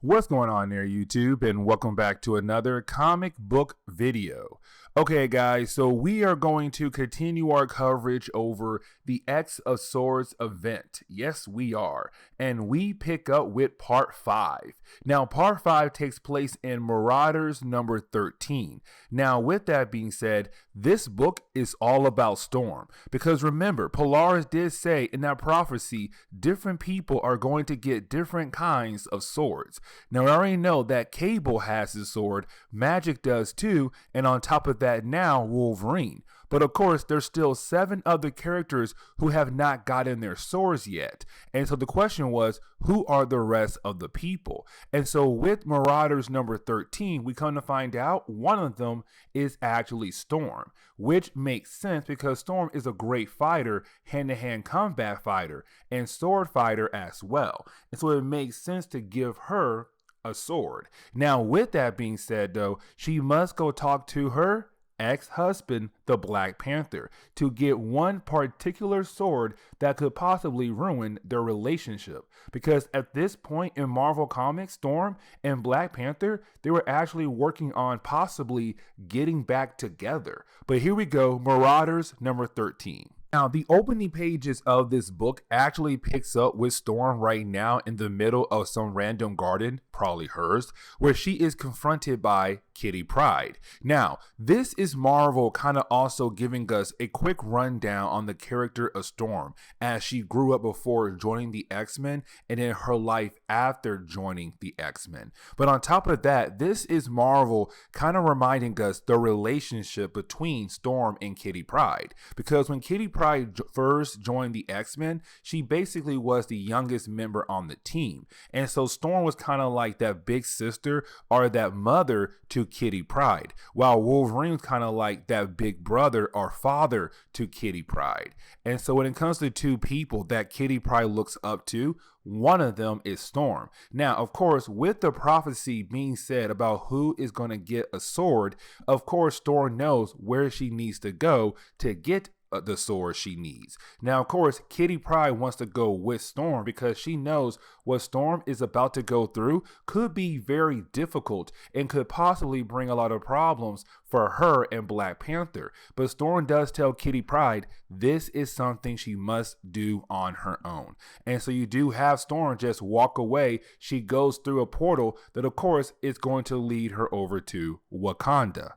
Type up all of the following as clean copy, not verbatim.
What's going on there, YouTube, and welcome back to another comic book video. Okay, guys, so we are going to continue our coverage over the X of Swords event. Yes, we are. And we pick up with part 5. Now, part 5 takes place in Marauders number 13. Now, with that being said, this book is all about Storm. Because remember, Polaris did say in that prophecy, different people are going to get different kinds of swords. Now, I already know that Cable has his sword, Magic does too, and on top of that now, Wolverine. But of course, there's still 7 other characters who have not gotten their swords yet. And so the question was, who are the rest of the people? And so with Marauders number 13, we come to find out one of them is actually Storm, which makes sense because Storm is a great fighter, hand-to-hand combat fighter, and sword fighter as well. And so it makes sense to give her a sword. Now, with that being said, though, she must go talk to her ex-husband, the Black Panther, to get one particular sword that could possibly ruin their relationship. Because at this point in Marvel Comics, Storm and Black Panther, they were actually working on possibly getting back together. But here we go, Marauders number 13. Now, the opening pages of this book actually picks up with Storm right now in the middle of some random garden, probably hers, where she is confronted by Kitty Pryde. Now, this is Marvel kind of also giving us a quick rundown on the character of Storm as she grew up before joining the X-Men and in her life after joining the X-Men. But on top of that, this is Marvel kind of reminding us the relationship between Storm and Kitty Pryde. Because when Kitty Pryde first joined the X-Men, she basically was the youngest member on the team. And so Storm was kind of like that big sister or that mother to Kitty Pryde, while Wolverine was kind of like that big brother or father to Kitty Pryde. And so when it comes to 2 people that Kitty Pryde looks up to, one of them is Storm. Now, of course, with the prophecy being said about who is going to get a sword, of course, Storm knows where she needs to go to get the sword she needs. Now, of course, Kitty Pryde wants to go with Storm because she knows what Storm is about to go through could be very difficult and could possibly bring a lot of problems for her and Black Panther. But Storm does tell Kitty Pryde this is something she must do on her own. And so you do have Storm just walk away. She goes through a portal that, of course, is going to lead her over to Wakanda.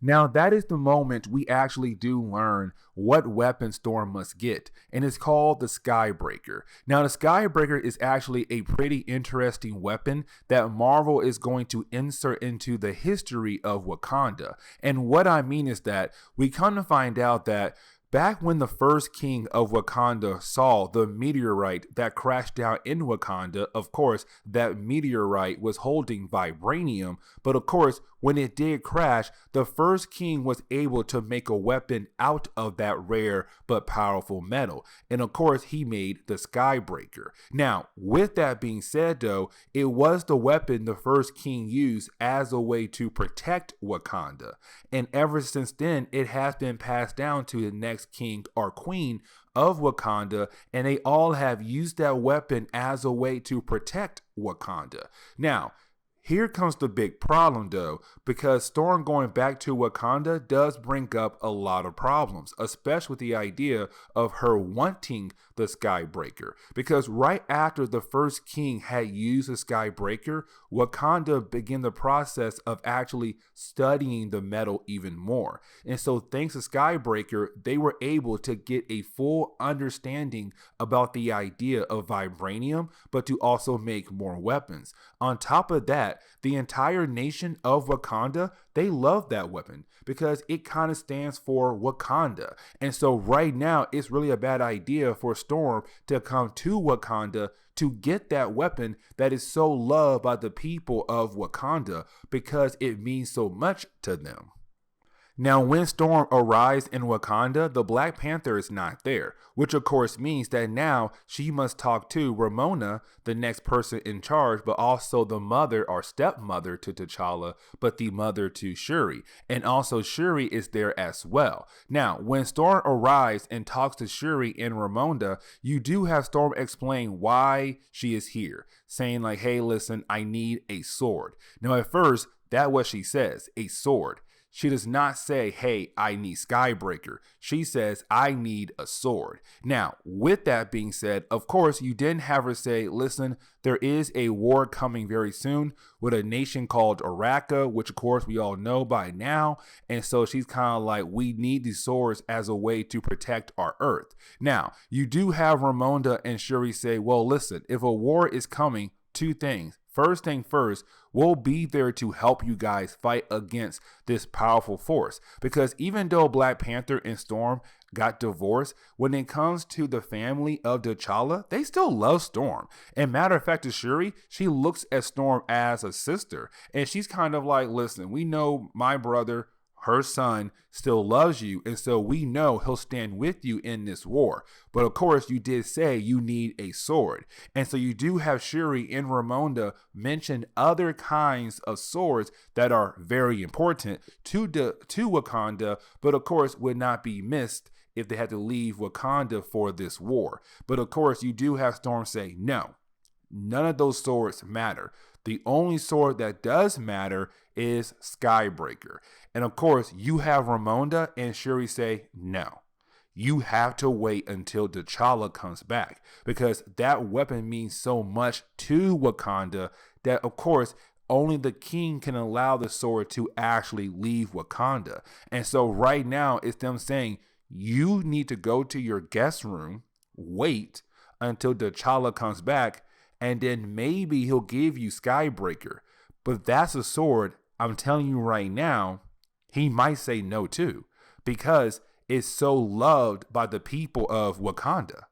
Now, that is the moment we actually do learn what weapon Storm must get, and it's called the Skybreaker. Now, the Skybreaker is actually a pretty interesting weapon that Marvel is going to insert into the history of Wakanda. And what I mean is that we come to find out that back when the first king of Wakanda saw the meteorite that crashed down in Wakanda, of course, that meteorite was holding vibranium. But of course, when it did crash, the first king was able to make a weapon out of that rare but powerful metal. And of course, he made the Skybreaker. Now, with that being said, though, it was the weapon the first king used as a way to protect Wakanda. And ever since then, it has been passed down to the next king or queen of Wakanda, and they all have used that weapon as a way to protect Wakanda. Now, here comes the big problem, though, because Storm going back to Wakanda does bring up a lot of problems, especially with the idea of her wanting the Skybreaker. Because right after the first king had used the Skybreaker, Wakanda began the process of actually studying the metal even more. And so thanks to Skybreaker, they were able to get a full understanding about the idea of vibranium, but to also make more weapons. On top of that, the entire nation of Wakanda, they love that weapon because it kind of stands for Wakanda. And so right now, it's really a bad idea for Storm to come to Wakanda to get that weapon that is so loved by the people of Wakanda because it means so much to them. Now, when Storm arrives in Wakanda, the Black Panther is not there, which of course means that now she must talk to Ramona, the next person in charge, but also the mother or stepmother to T'Challa, but the mother to Shuri. And also Shuri is there as well. Now, when Storm arrives and talks to Shuri and Ramona, you do have Storm explain why she is here, saying like, hey, listen, I need a sword. Now, at first, that's what she says, a sword. She does not say, hey, I need Skybreaker. She says, I need a sword. Now, with that being said, of course, you didn't have her say, listen, there is a war coming very soon with a nation called Araka, which of course we all know by now. And so she's kind of like, we need these swords as a way to protect our Earth. Now, you do have Ramonda and Shuri say, well, listen, if a war is coming, two things. First thing first, we'll be there to help you guys fight against this powerful force. Because even though Black Panther and Storm got divorced, when it comes to the family of T'Challa, they still love Storm. And matter of fact, to Shuri, she looks at Storm as a sister. And she's kind of like, listen, we know my brother, her son, still loves you, and so we know he'll stand with you in this war. But of course, you did say you need a sword. And so you do have Shuri and Ramonda mention other kinds of swords that are very important to Wakanda, but of course would not be missed if they had to leave Wakanda for this war. But of course, you do have Storm say, no, none of those swords matter. The only sword that does matter is Skybreaker. And of course, you have Ramonda and Shuri say, no, you have to wait until T'Challa comes back, because that weapon means so much to Wakanda that, of course, only the king can allow the sword to actually leave Wakanda. And so right now, it's them saying, you need to go to your guest room, wait until T'Challa comes back, and then maybe he'll give you Skybreaker. But that's a sword, I'm telling you right now, he might say no to, because it's so loved by the people of Wakanda.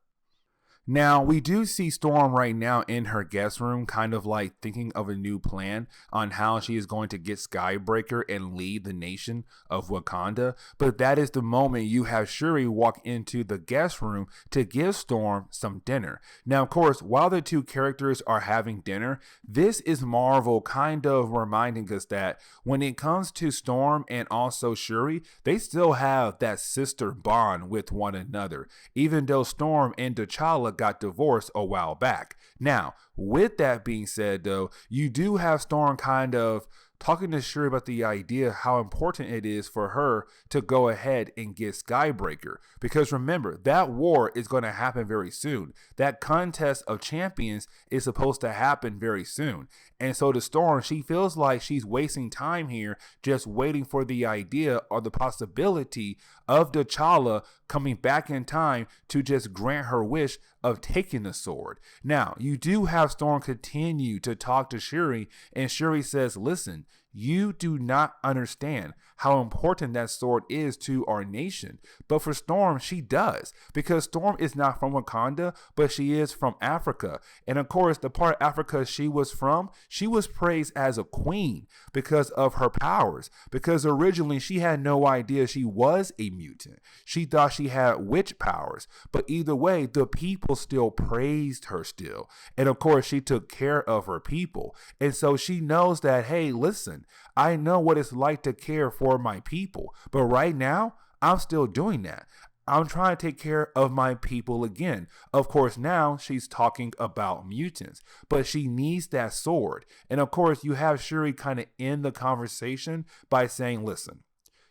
Now, we do see Storm right now in her guest room, kind of like thinking of a new plan on how she is going to get Skybreaker and lead the nation of Wakanda. But that is the moment you have Shuri walk into the guest room to give Storm some dinner. Now, of course, while the two characters are having dinner, this is Marvel kind of reminding us that when it comes to Storm and also Shuri, they still have that sister bond with one another, even though Storm and T'Challa got divorced a while back. Now, with that being said, though, you do have Storm kind of talking to Shuri about the idea how important it is for her to go ahead and get Skybreaker. Because remember, that war is going to happen very soon. That contest of champions is supposed to happen very soon. And so to Storm, she feels like she's wasting time here just waiting for the idea or the possibility of T'Challa coming back in time to just grant her wish of taking the sword. Now, you do have Storm continue to talk to Shuri, and Shuri says, listen, you do not understand how important that sword is to our nation. But for Storm, she does, because Storm is not from Wakanda, but she is from Africa. And of course, the part of Africa she was from, she was praised as a queen because of her powers, because originally she had no idea she was a mutant. She thought she had witch powers, but either way, the people still praised her still. And of course, she took care of her people. And so she knows that, hey, listen, I know what it's like to care for my people, but right now, I'm still doing that. I'm trying to take care of my people again. Of course, now she's talking about mutants, but she needs that sword. And of course, you have Shuri kind of end the conversation by saying, listen,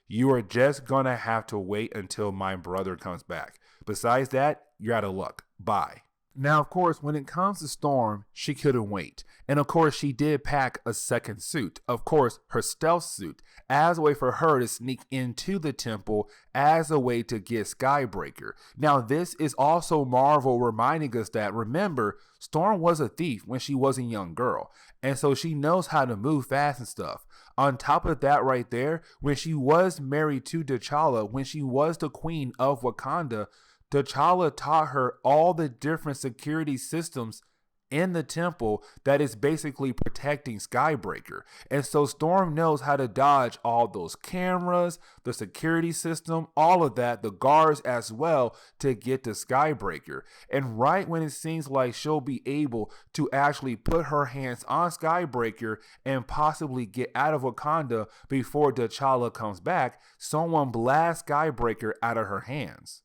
you are just going to have to wait until my brother comes back. Besides that, you're out of luck. Bye. Now, of course, when it comes to Storm, she couldn't wait. And of course, she did pack a second suit. Of course, her stealth suit, as a way for her to sneak into the temple, as a way to get Skybreaker. Now, this is also Marvel reminding us that, remember, Storm was a thief when she was a young girl. And so she knows how to move fast and stuff. On top of that right there, when she was married to T'Challa, when she was the queen of Wakanda, T'Challa taught her all the different security systems in the temple that is basically protecting Skybreaker. And so Storm knows how to dodge all those cameras, the security system, all of that, the guards as well, to get to Skybreaker. And right when it seems like she'll be able to actually put her hands on Skybreaker and possibly get out of Wakanda before T'Challa comes back, someone blasts Skybreaker out of her hands.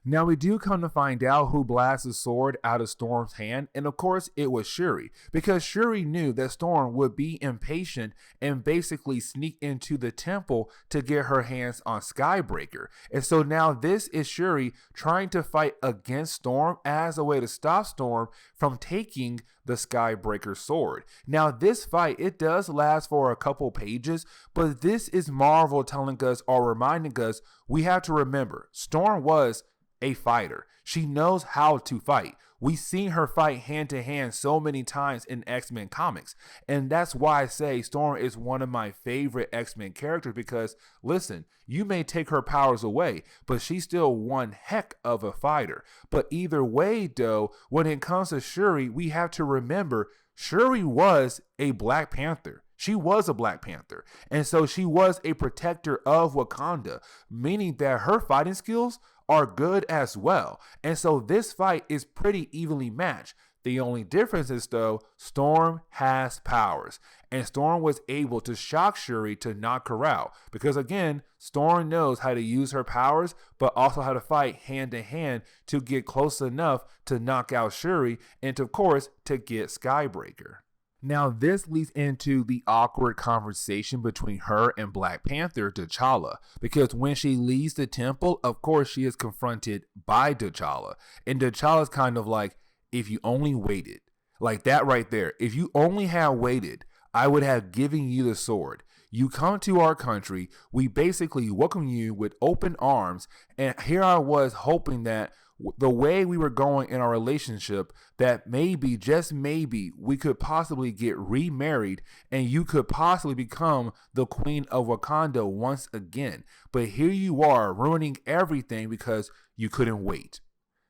Now we do come to find out who blasts the sword out of Storm's hand, and of course it was Shuri, because Shuri knew that Storm would be impatient and basically sneak into the temple to get her hands on Skybreaker. And so now this is Shuri trying to fight against Storm as a way to stop Storm from taking the Skybreaker sword. Now this fight, it does last for a couple pages, but this is Marvel telling us or reminding us we have to remember Storm was a fighter. She knows how to fight. We've seen her fight hand to hand so many times in X-Men comics. And that's why I say Storm is one of my favorite X-Men characters, because listen, you may take her powers away, but she's still one heck of a fighter. But either way though, when it comes to Shuri, we have to remember Shuri was a Black Panther. She was a Black Panther. And so she was a protector of Wakanda, meaning that her fighting skills are good as well. And so this fight is pretty evenly matched. The only difference is though, Storm has powers, and Storm was able to shock Shuri to knock her out, because again, Storm knows how to use her powers, but also how to fight hand to hand to get close enough to knock out Shuri and of course to get Skybreaker. Now this leads into the awkward conversation between her and Black Panther, T'Challa, because when she leaves the temple, of course she is confronted by T'Challa, and T'Challa's kind of like, if you only waited, like that right there, if you only had waited, I would have given you the sword. You come to our country, we basically welcome you with open arms, and here I was hoping that the way we were going in our relationship, that maybe, just maybe, we could possibly get remarried and you could possibly become the Queen of Wakanda once again. But here you are ruining everything because you couldn't wait.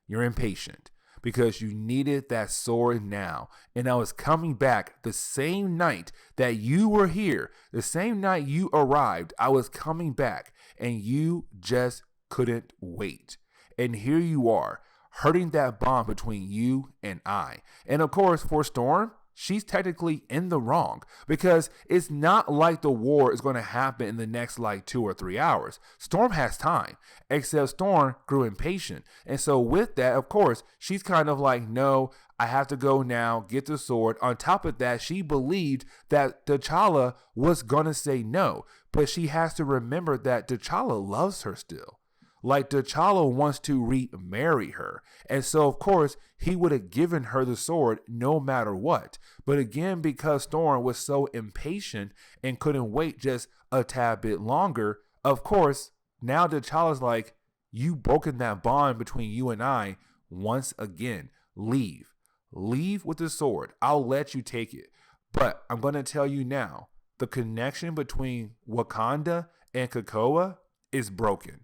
You're impatient because you needed that sword now. And I was coming back the same night that you were here, the same night you arrived, I was coming back and you just couldn't wait. And here you are, hurting that bond between you and I. And of course, for Storm, she's technically in the wrong, because it's not like the war is going to happen in the next like 2 or 3 hours. Storm has time, except Storm grew impatient. And so with that, of course, she's kind of like, no, I have to go now, get the sword. On top of that, she believed that T'Challa was going to say no, but she has to remember that T'Challa loves her still. Like T'Challa wants to remarry her. And so, of course, he would have given her the sword no matter what. But again, because Storm was so impatient and couldn't wait just a tad bit longer, of course, now T'Challa's like, you've broken that bond between you and I once again. Leave. Leave with the sword. I'll let you take it. But I'm going to tell you now, the connection between Wakanda and COPPA is broken.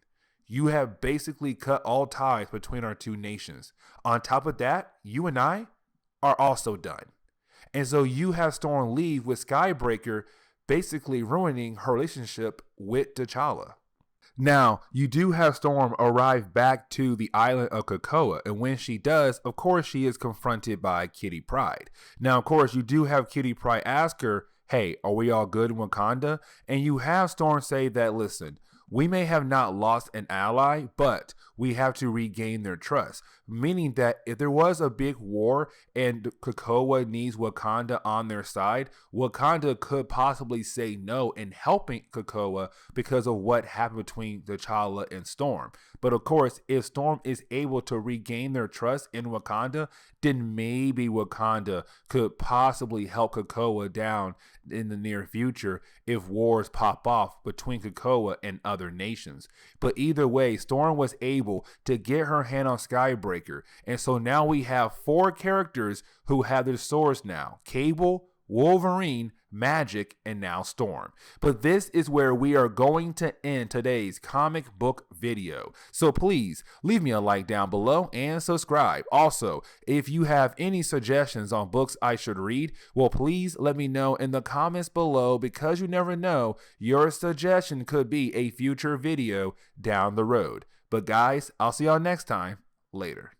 You have basically cut all ties between our two nations. On top of that, you and I are also done. And so you have Storm leave with Skybreaker, basically ruining her relationship with T'Challa. Now, you do have Storm arrive back to the island of COPPA, and when she does, of course, she is confronted by Kitty Pryde. Now, of course, you do have Kitty Pryde ask her, hey, are we all good in Wakanda? And you have Storm say that, listen, we may have not lost an ally, but we have to regain their trust. Meaning that if there was a big war and COPPA needs Wakanda on their side, Wakanda could possibly say no in helping COPPA because of what happened between T'Challa and Storm. But of course, if Storm is able to regain their trust in Wakanda, then maybe Wakanda could possibly help COPPA down in the near future if wars pop off between COPPA and other nations. But either way, Storm was able to get her hand on Skybreaker, and so now we have 4 characters who have their swords now: Cable, Wolverine, Magic, and now Storm. But this is where we are going to end today's comic book video. So please leave me a like down below and subscribe. Also, if you have any suggestions on books I should read, well, please let me know in the comments below, because you never know, your suggestion could be a future video down the road. But guys, I'll see y'all next time. Later.